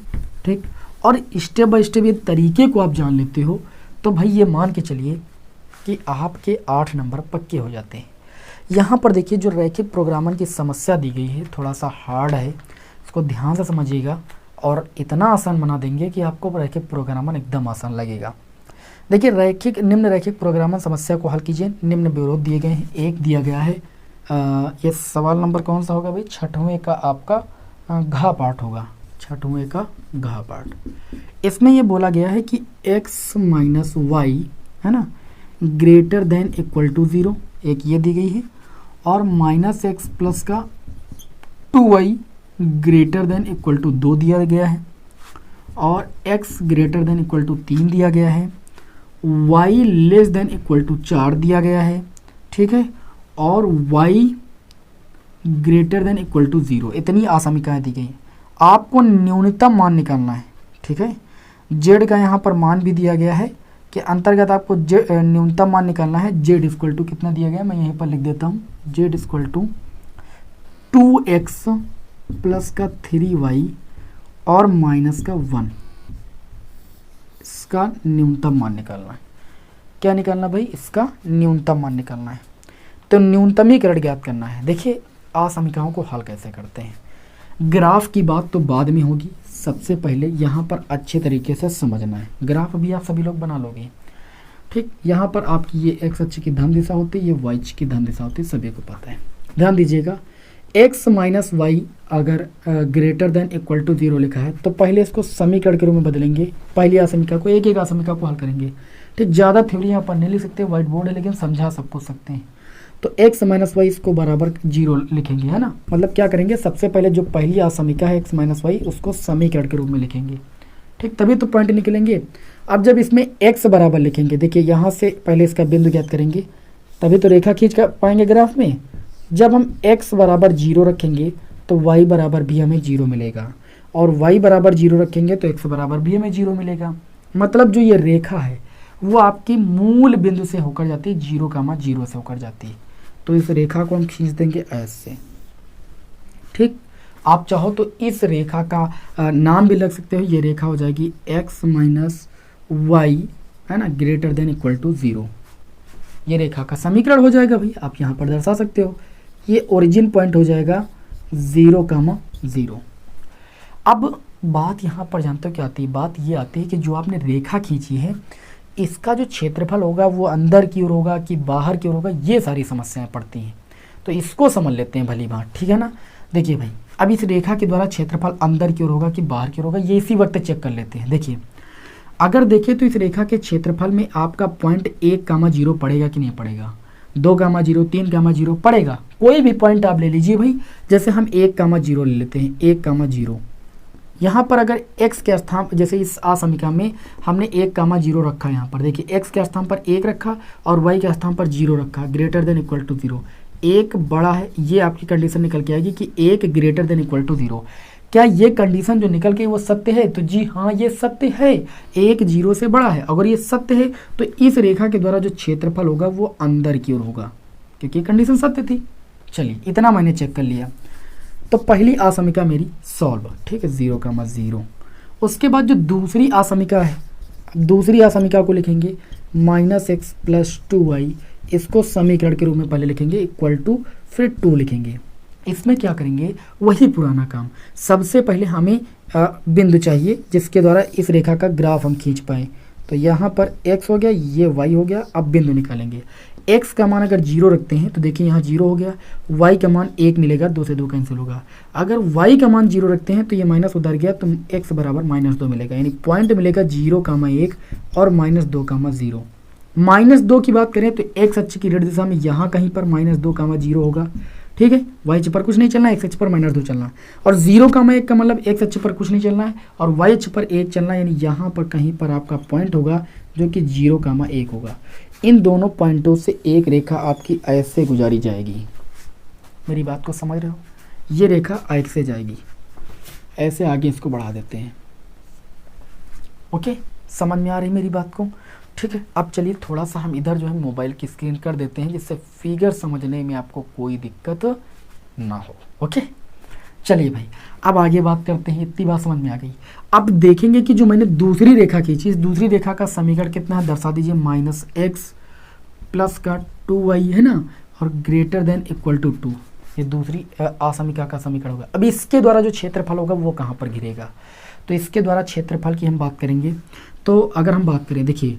ठीक। और स्टेप बाय स्टेप ये तरीके को आप जान लेते हो तो भाई ये मान के चलिए कि आपके 8 नंबर पक्के हो जाते हैं। यहाँ पर देखिए जो रैखिक प्रोग्रामन की समस्या दी गई है थोड़ा सा हार्ड है, इसको ध्यान से समझिएगा और इतना आसान बना देंगे कि आपको रैखिक प्रोग्रामन एकदम आसान लगेगा। देखिए निम्न रैखिक प्रोग्रामन समस्या को हल कीजिए। निम्न विरोध दिए गए हैं। एक दिया गया है ये सवाल नंबर कौन सा होगा भाई 6वें का आपका घा पाठ होगा, 6वें का घा पाठ। इसमें ये बोला गया है कि x माइनस वाई है ना ग्रेटर देन इक्वल टू 0, एक ये दी गई है, और माइनस एक्स प्लस का 2y greater than equal to 2 दिया गया है, और x greater than equal to 3 दिया गया है, y less than equal to 4 दिया गया है, ठीक है, और y greater than equal to 0। इतनी आसामिकाएँ दी गई। आपको न्यूनतम मान निकालना है, ठीक है। z का यहाँ पर मान भी दिया गया है कि अंतर्गत आपको न्यूनतम मान निकालना है। z इक्वल टू कितना दिया गया है मैं यहीं पर लिख देता हूँ, z equal to 2x plus का 3y और माइनस का 1। इसका न्यूनतम मान निकालना है। क्या निकालना भाई इसका न्यूनतम मान निकालना है। तो न्यूनतमीकरण ज्ञात करना है। देखिए असमीकरणों को हल कैसे करते हैं। ग्राफ की बात तो बाद में होगी, सबसे पहले यहाँ पर अच्छे तरीके से समझना है। ग्राफ भी आप सभी लोग बना लोगे, ठीक। यहाँ पर आपकी ये एक्स अक्ष की धन दिशा होती है, ये वाई अक्ष की धन दिशा होती है, सभी को पता है। ध्यान दीजिएगा x माइनस वाई अगर ग्रेटर देन इक्वल टू 0 लिखा है तो पहले इसको समीकरण के रूप में बदलेंगे। पहली असमीका को एक असमीका को हल करेंगे, ठीक। ज़्यादा थ्योरी यहाँ पर नहीं लिख सकते, व्हाइट बोर्ड है, लेकिन समझा सब कुछ सकते हैं। तो x माइनस वाई इसको बराबर 0 लिखेंगे, है ना। मतलब क्या करेंगे सबसे पहले जो पहली असमीका है x माइनस वाई उसको समीकरण के रूप में लिखेंगे, ठीक। तभी तो पॉइंट निकलेंगे। अब जब इसमें x बराबर लिखेंगे, देखिए यहाँ से पहले इसका बिंदु ज्ञात करेंगे तभी तो रेखा खींच कर पाएंगे ग्राफ में। जब हम x बराबर 0 रखेंगे तो y बराबर भी हमें 0 मिलेगा, और y बराबर 0 रखेंगे तो x बराबर भी हमें 0 मिलेगा। मतलब जो ये रेखा है वो आपकी मूल बिंदु से होकर जाती है, 0,0 से होकर जाती है। तो इस रेखा को हम खींच देंगे ऐसे, ठीक। आप चाहो तो इस रेखा का नाम भी लग सकते हो। ये रेखा हो जाएगी x माइनस वाई, है ना, ग्रेटर देन इक्वल टू 0। ये रेखा का समीकरण हो जाएगा भाई, आप यहाँ पर दर्शा सकते हो। ये ओरिजिन पॉइंट हो जाएगा 0,0। अब बात यहाँ पर जानते हो क्या आती है, बात ये आती है कि जो आपने रेखा खींची है इसका जो क्षेत्रफल होगा वो अंदर की ओर होगा कि बाहर की ओर होगा, ये सारी समस्याएं पड़ती हैं। तो इसको समझ लेते हैं भली बात, ठीक है ना। देखिए भाई अब इस रेखा के द्वारा क्षेत्रफल अंदर की ओर होगा कि बाहर की ओर होगा, ये इसी वक्त चेक कर लेते हैं। देखिए अगर देखें तो इस रेखा के क्षेत्रफल में आपका पॉइंट 1,0 पड़ेगा कि नहीं पड़ेगा, 2,0, 3,0 पड़ेगा। कोई भी पॉइंट आप ले लीजिए भाई, जैसे हम 1,0 ले लेते हैं, 1,0। यहाँ पर अगर x के स्थान, जैसे इस असमीका में हमने 1,0 रखा है, यहाँ पर देखिए x के स्थान पर 1 रखा और y के स्थान पर 0 रखा, ग्रेटर देन इक्वल टू 0। 1 बड़ा है, ये आपकी कंडीशन निकल के आएगी कि 1 ग्रेटर देन इक्वल टू 0। क्या ये कंडीशन जो निकल के वो सत्य है? तो जी हाँ ये सत्य है, 1 0 से बड़ा है। अगर ये सत्य है तो इस रेखा के द्वारा जो क्षेत्रफल होगा वो अंदर की ओर होगा, क्योंकि कंडीशन सत्य थी। चलिए इतना मैंने चेक कर लिया। तो पहली असमीका मेरी सॉल्व, ठीक है, 0,0। उसके बाद जो दूसरी असमीका है दूसरी असमीका को लिखेंगे -x + 2y, इसको समीकरण के रूप में पहले लिखेंगे इक्वल टू, फिर 2 लिखेंगे। इसमें क्या करेंगे, वही पुराना काम। सबसे पहले हमें बिंदु चाहिए जिसके द्वारा इस रेखा का ग्राफ हम खींच पाए। तो यहाँ पर x हो गया, ये y हो गया। अब बिंदु निकालेंगे। x का मान अगर 0 रखते हैं तो देखिए यहाँ 0 हो गया, y का मान 1 मिलेगा, 2 से 2 कैंसिल होगा। अगर y का मान 0 रखते हैं तो ये माइनस उधर गया तो x बराबर -2 मिलेगा, यानी पॉइंट मिलेगा 0,1 और -2,0। -2 की बात करें तो x अक्ष की ऋण दिशा में यहाँ कहीं पर -2,0 होगा, ठीक है। y अक्ष पर कुछ नहीं चलना है, x अक्ष पर -2 चलना है। और 0,1 का मतलब x अक्ष पर कुछ नहीं चलना है और y अक्ष पर 1 चलना है, यानी यहाँ पर कहीं पर आपका पॉइंट होगा जो कि 0,1 होगा। इन दोनों पॉइंटों से एक रेखा आपकी ऐसे गुजारी जाएगी। मेरी बात को समझ रहे हो? ये रेखा ऐसे जाएगी, ऐसे आगे इसको बढ़ा देते हैं। ओके, समझ में आ रही मेरी बात को? ठीक है। अब चलिए थोड़ा सा हम इधर जो है मोबाइल की स्क्रीन कर देते हैं जिससे फिगर समझने में आपको कोई दिक्कत ना हो। ओके, चलिए भाई अब आगे बात करते हैं। इतनी बात समझ में आ गई। अब देखेंगे कि जो मैंने दूसरी रेखा खींची, इस दूसरी रेखा का समीकरण कितना है, दर्शा दीजिए। -x प्लस का 2y है ना, और ग्रेटर देन इक्वल टू 2, ये दूसरी असमीका का समीकरण होगा। अब इसके द्वारा जो क्षेत्रफल होगा वो कहाँ पर गिरेगा, तो इसके द्वारा क्षेत्रफल की हम बात करेंगे। तो अगर हम बात करें, देखिए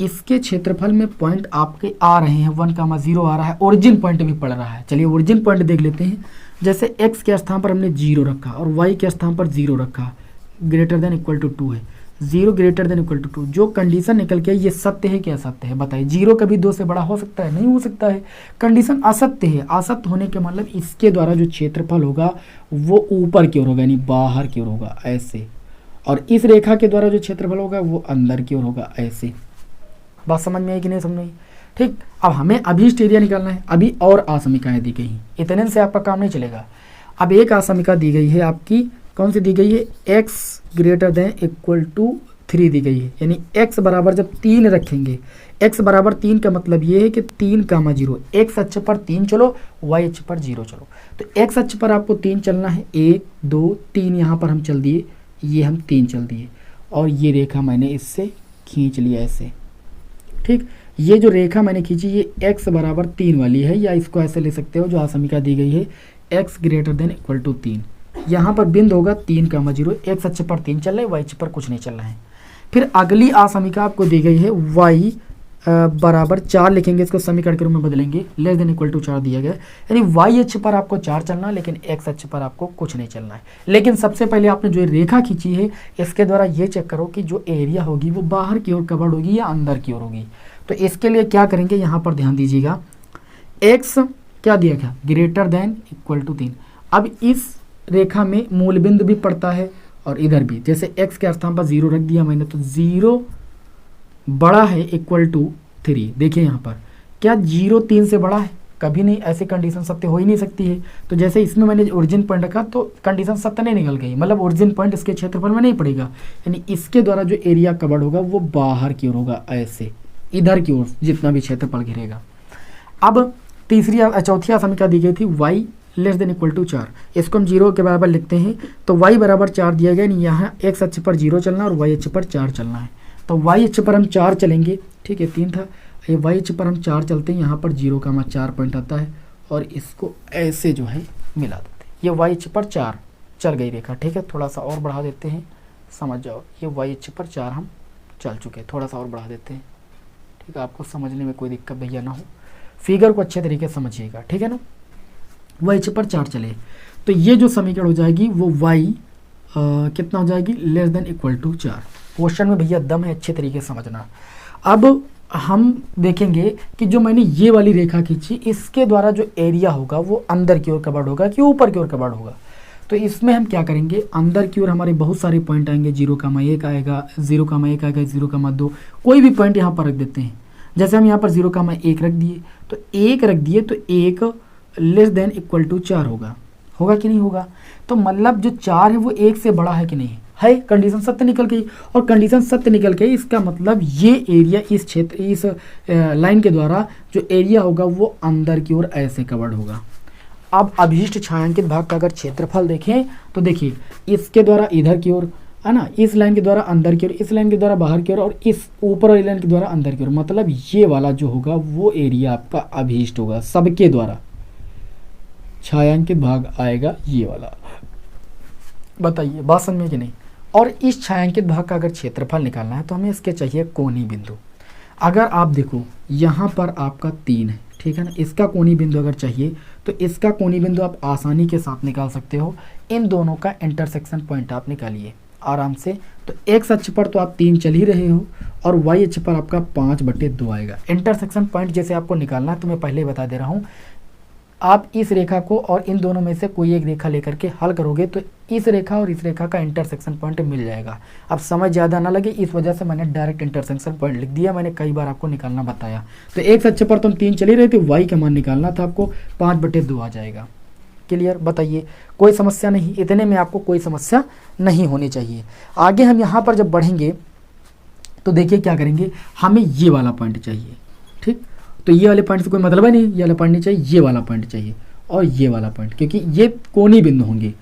इसके क्षेत्रफल में पॉइंट आपके आ रहे हैं, 1,0 आ रहा है, ओरिजिन पॉइंट भी पड़ रहा है। चलिए ओरिजिन पॉइंट देख लेते हैं। जैसे x के स्थान पर हमने 0 रखा और y के स्थान पर 0 रखा, ग्रेटर देन इक्वल टू 2 है, 0 ग्रेटर देन इक्वल टू 2। जो कंडीशन निकल के ये सत्य है कि असत्य है, बताइए। 0 कभी 2 से बड़ा हो सकता है? नहीं हो सकता है। कंडीशन असत्य है। असत्य होने के मतलब इसके द्वारा जो क्षेत्रफल होगा वो ऊपर की ओर होगा, यानी बाहर की ओर होगा ऐसे, और इस रेखा के द्वारा जो क्षेत्रफल होगा वो अंदर की ओर होगा ऐसे। बात समझ में आई कि नहीं समझ में आई? ठीक। अब हमें अभीष्ट एरिया निकालना है। अभी और असमीकाएं दी गई हैं, इतने से आपका काम नहीं चलेगा। अब एक असमीका दी गई है आपकी, कौन सी दी गई है, x greater than equal to 3 दी गई है, यानी x बराबर जब 3 रखेंगे, x बराबर 3 का मतलब ये है कि 3,0, x अक्ष पर 3 चलो, y अक्ष पर 0 चलो। तो x अक्ष पर आपको 3 चलना है, 1 2 3 यहाँ पर हम चल दिए, ये हम 3 चल दिए, और ये रेखा मैंने इससे खींच लिया ऐसे। ठीक, ये जो रेखा मैंने खींची ये x बराबर 3 वाली है, या इसको ऐसे ले सकते हो जो असमीका दी गई है, x greater than equal to 3। यहाँ पर बिंदु होगा 3,0, x अक्ष पर 3 चल रहा है, y अक्ष पर कुछ नहीं चल रहा है। फिर अगली असमीका आपको दी गई है y बराबर 4 लिखेंगे, इसको समीकरण के रूप में बदलेंगे, लेस देन इक्वल टू 4 दिया गया, यानी y अक्ष पर आपको 4 चलना है, लेकिन x अक्ष पर आपको कुछ नहीं चलना है। लेकिन सबसे पहले आपने जो रेखा खींची है इसके द्वारा ये चेक करो कि जो एरिया होगी वो बाहर की ओर कवर्ड होगी या अंदर की ओर होगी। तो इसके लिए क्या करेंगे, यहाँ पर ध्यान दीजिएगा, x क्या दिया गया, ग्रेटर देन इक्वल टू 3। अब इस रेखा में मूल बिंदु भी पड़ता है और इधर भी, जैसे x के स्थान पर 0 रख दिया मैंने, तो 0 बड़ा है इक्वल टू 3। देखिए यहाँ पर क्या 0 3 से बड़ा है, कभी नहीं, ऐसी कंडीशन सत्य हो ही नहीं सकती है। तो जैसे इसमें मैंने ओरिजिन पॉइंट रखा तो कंडीशन सत्य नहीं निकल गई, मतलब ओरिजिन पॉइंट इसके क्षेत्रफल में नहीं पड़ेगा, यानी इसके द्वारा जो एरिया कवर्ड होगा वो बाहर की ओर होगा ऐसे, इधर की ओर जितना भी क्षेत्रफल घिरेगा। अब चौथी असमीका दी गई थी y less than equal to 4, इसको हम 0 के बराबर लिखते हैं। तो y बराबर 4 दिया गया, यहाँ x अक्ष पर 0 चलना और y अक्ष पर 4 चलना है। तो y अक्ष पर हम 4 चलेंगे, ठीक है, 3 था, ये y अक्ष पर हम 4 चलते हैं, यहाँ पर 0,4 पॉइंट आता है और इसको ऐसे जो है मिला देते हैं। ये y अक्ष पर 4 चल गई रेखा, ठीक है। थोड़ा सा और बढ़ा देते हैं, समझ जाओ, ये y अक्ष पर 4 हम चल चुके हैं, थोड़ा सा और बढ़ा देते हैं, ठीक है, आपको समझने में कोई दिक्कत भैया ना हो, फिगर को अच्छे तरीके से समझिएगा, ठीक है ना। y अक्ष पर 4 चले, तो ये जो समीकरण हो जाएगी वो y कितना हो जाएगी, less than equal to 4। Question में भैया दम है, अच्छे तरीके से समझना। अब हम देखेंगे कि जो मैंने ये वाली रेखा खींची इसके द्वारा जो एरिया होगा वो अंदर की ओर कवर्ड होगा कि ऊपर की ओर कवर्ड होगा। तो इसमें हम क्या करेंगे, अंदर की ओर हमारे बहुत सारे पॉइंट आएंगे, 0,1 आएगा, 0,1 आएगा, 0,2, कोई भी पॉइंट यहाँ पर रख देते हैं। जैसे हम यहाँ पर 0,1 रख दिए, तो 1 रख दिए, तो 1 लेस देन इक्वल टू 4 होगा, होगा कि नहीं होगा। तो मतलब जो 4 है वो 1 से बड़ा है कि नहीं है, कंडीशन सत्य निकल गई। और कंडीशन सत्य निकल गई, इसका मतलब ये एरिया, इस क्षेत्र, इस लाइन के द्वारा जो एरिया होगा वो अंदर की ओर ऐसे कवर्ड होगा। अब अभीष्ट छायांकित भाग का अगर क्षेत्रफल देखें तो देखिए इसके द्वारा इधर की ओर है ना, इस लाइन के द्वारा अंदर की ओर, इस लाइन के द्वारा बाहर की ओर, और इस ऊपर वाली लाइन के द्वारा अंदर की ओर, मतलब ये वाला जो होगा वो एरिया आपका अभीष्ट होगा, सबके द्वारा छायांकित भाग आएगा ये वाला। बताइए बात समझ में कि नहीं। और इस छायांकित भाग का अगर क्षेत्रफल निकालना है तो हमें इसके चाहिए कोणीय बिंदु। अगर आप देखो यहाँ पर आपका 3 है, ठीक है ना, इसका कोणीय बिंदु अगर चाहिए तो इसका कोणीय बिंदु आप आसानी के साथ निकाल सकते हो। इन दोनों का इंटरसेक्शन पॉइंट आप निकालिए आराम से। तो एक्स अक्ष पर तो आप 3 चल ही रहे हो और वाई अक्ष पर आपका 5/2 आएगा। इंटरसेक्शन पॉइंट जैसे आपको निकालना है तो मैं पहले ही बता दे रहा हूँ, आप इस रेखा को और इन दोनों में से कोई एक रेखा लेकर के हल करोगे तो इस रेखा और इस रेखा का इंटरसेक्शन पॉइंट मिल जाएगा। अब समझ ज़्यादा ना लगे इस वजह से मैंने डायरेक्ट इंटरसेक्शन पॉइंट लिख दिया, मैंने कई बार आपको निकालना बताया। तो एक अक्ष पर तुम 3 चली रहे थे, वाई का मान निकालना था आपको, 5/2 आ जाएगा। क्लियर, बताइए कोई समस्या नहीं, इतने में आपको कोई समस्या नहीं होनी चाहिए। आगे हम यहाँ पर जब बढ़ेंगे तो देखिए क्या करेंगे, हमें ये वाला पॉइंट चाहिए, ठीक। तो ये वाले पॉइंट से कोई मतलब है नहीं, ये वाला पॉइंट नहीं चाहिए, ये वाला पॉइंट चाहिए और ये वाला पॉइंट, क्योंकि ये कोणीय बिंदु होंगे।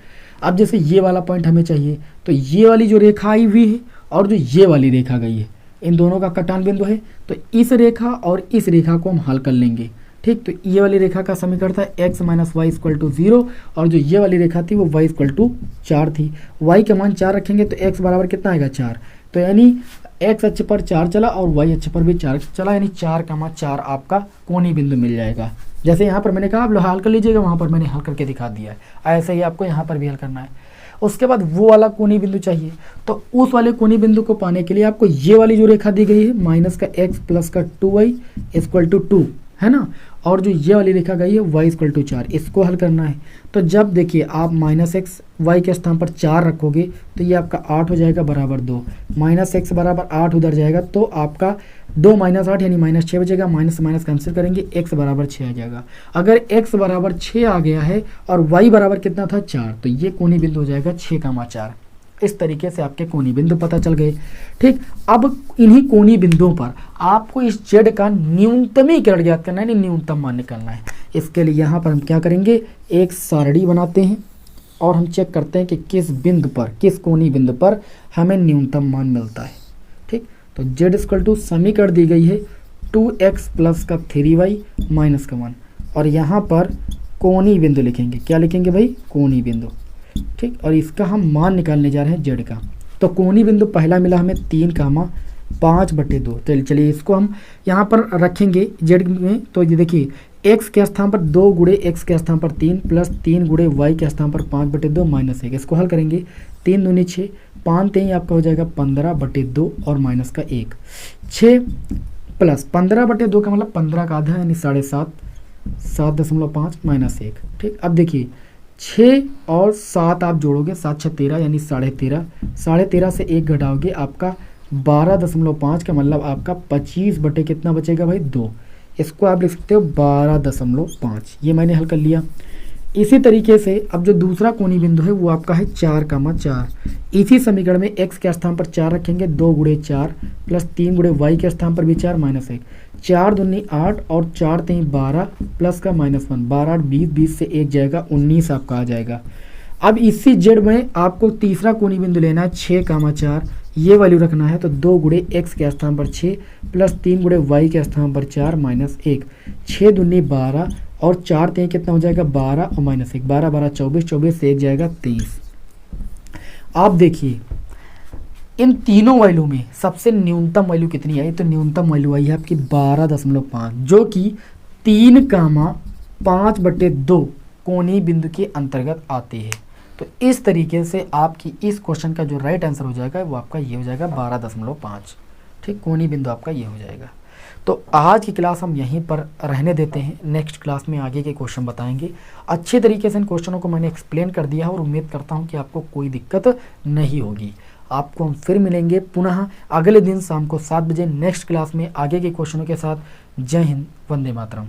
अब जैसे ये वाला पॉइंट हमें चाहिए तो ये वाली जो रेखा आई हुई है और जो ये वाली रेखा गई है, इन दोनों का कटान बिंदु है। तो इस रेखा और इस रेखा को हम हल कर लेंगे, ठीक। तो ये वाली रेखा का समीकरण था x - y = 0 और जो ये वाली रेखा थी वो y = 4 थी। y का मान 4 रखेंगे तो x बराबर कितना आएगा, 4। तो यानी x अक्ष पर 4 चला और y अक्ष पर भी 4 चला, यानी 4,4 आपका कोणीय बिंदु मिल जाएगा। जैसे यहाँ पर मैंने कहा आप लोग हल कर लीजिएगा, वहाँ पर मैंने हल करके दिखा दिया है, ऐसे ही आपको यहाँ पर भी हल करना है। उसके बाद वो वाला कोणीय बिंदु चाहिए, तो उस वाले कोणीय बिंदु को पाने के लिए आपको ये वाली जो रेखा दी गई है -x + 2y = 2, है ना, और जो ये वाली रेखा गई है y = 4, इसको हल करना है। तो जब देखिए आप -x y के स्थान पर 4 रखोगे तो ये आपका 8 हो जाएगा बराबर 2, -x बराबर 8 उधर जाएगा तो आपका 2 - 8 यानी -6 बचेगा, माइनस माइनस कैंसिल करेंगे, x बराबर 6 आ जाएगा। अगर x बराबर 6 आ गया है और y बराबर कितना था 4, तो ये कोणीय बिंदु हो जाएगा 6,4। इस तरीके से आपके कोणीय बिंदु पता चल गए, ठीक। अब इन्हीं कोणीय बिंदुओं पर आपको इस z का न्यूनतमीकरण ज्ञात करना है, यानी न्यूनतम मान निकालना है। इसके लिए यहाँ पर हम क्या करेंगे, एक सारणी बनाते हैं और हम चेक करते हैं कि किस बिंदु पर, किस कोणीय बिंदु पर हमें न्यूनतम मान मिलता है, ठीक। तो z = समीकरण दी गई है 2x + 3y - 1 और यहाँ पर कोणीय बिंदु लिखेंगे। क्या लिखेंगे भाई, कोणीय बिंदु, ठीक। और इसका हम मान निकालने जा रहे हैं z का। तो कोणीय बिंदु पहला मिला हमें 3,5/2। चलिए इसको हम यहाँ पर रखेंगे z में। तो ये देखिए x के स्थान पर 2 × x के स्थान पर 3 + 3 × y के स्थान पर 5/2 - 1। इसको हल करेंगे, 3 दूनी 6, 5 3 आपका हो जाएगा 15/2 और माइनस का 1, 6 + 15/2 का मतलब 15 का आधा यानी 7.5, 7.5 - 1, ठीक। अब देखिए 6 और 7 आप जोड़ोगे, 7 6 13 यानी 13.5, 13.5 से 1 घटाओगे आपका 12.5 का मतलब आपका 25 कितना बचेगा भाई, 2। इसको आप लिख सकते हो 12.5, ये मैंने हल कर लिया। इसी तरीके से अब जो दूसरा कोणीय बिंदु है वो आपका है 4,4। इसी समीकरण में x के स्थान पर 4 रखेंगे, 2 × 4 + 3 × y के स्थान पर भी 4 - 1, 4 दूनी 8 और 4 3 12 प्लस का -1, 12 8 20, 20 से 1 जाएगा 19 आपका आ जाएगा। अब इसी z में आपको तीसरा कोणीय बिंदु लेना है 6,4, ये वैल्यू रखना है। तो 2 × x के स्थान पर 6 + 3 × y के स्थान पर 4 - 1, 6 दूनी 12 और 4 3 कितना हो जाएगा 12 और -1, 12 12 24, 24 से 1 जाएगा 23। आप देखिए इन तीनों वैल्यू में सबसे न्यूनतम वैल्यू कितनी आई, तो न्यूनतम वैल्यू आई है आपकी 12.5, जो कि 3,5/2 कोणीय बिंदु के अंतर्गत आती है। तो इस तरीके से आपकी इस क्वेश्चन का जो राइट आंसर हो जाएगा वो आपका ये हो जाएगा 12.5, ठीक। कोणीय बिंदु आपका ये हो जाएगा। तो आज की क्लास हम यहीं पर रहने देते हैं, नेक्स्ट क्लास में आगे के क्वेश्चन बताएंगे। अच्छे तरीके से इन क्वेश्चनों को मैंने एक्सप्लेन कर दिया है और उम्मीद करता हूं कि आपको कोई दिक्कत नहीं होगी। आपको हम फिर मिलेंगे पुनः अगले दिन शाम को 7 बजे नेक्स्ट क्लास में आगे के क्वेश्चनों के साथ। जय हिंद, वंदे मातरम।